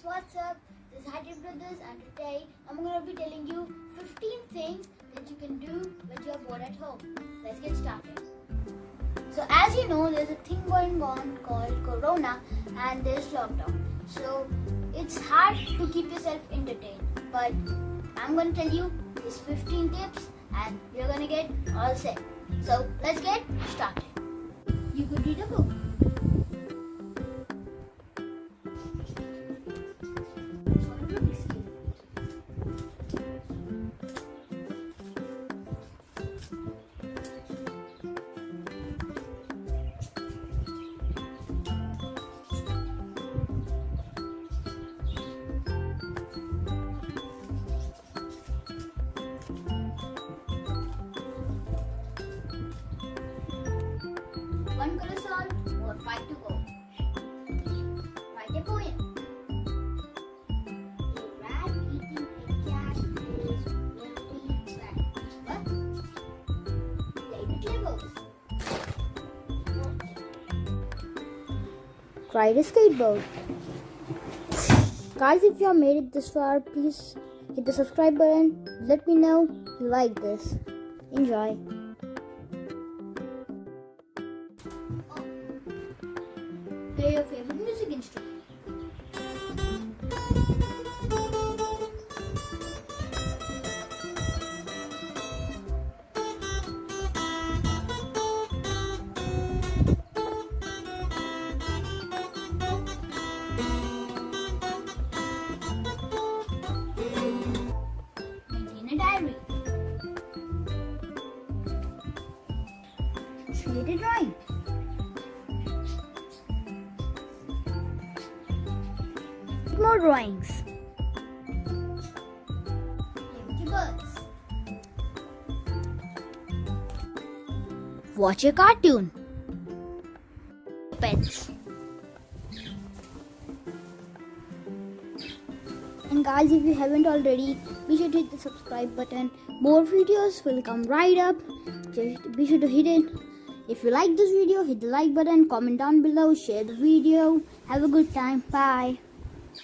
what's up? This is Hydra Brothers, and today I'm going to be telling you 15 things that you can do when you're bored at home. Let's get started. So as you know, there's a thing going on called Corona and there's lockdown. So it's hard to keep yourself entertained, but I'm going to tell you these 15 tips and you're going to get all set. So let's get started. You could read a book. One color solved, or 5 to go. Write a poem. A rat eating a cat is very bad. What? Play with Legos. Ride a skateboard. Guys, if you have made it this far, please hit the subscribe button. Let me know you like this. Enjoy. Play your favorite music instrument. Maintain a diary. Create a drawing. More drawings. Play with your birds. Watch a cartoon. Pets. And guys, if you haven't already, be sure to hit the subscribe button. More videos will come right up. Just be sure to hit it. If you like this video, hit the like button, comment down below, share the video. Have a good time. Bye.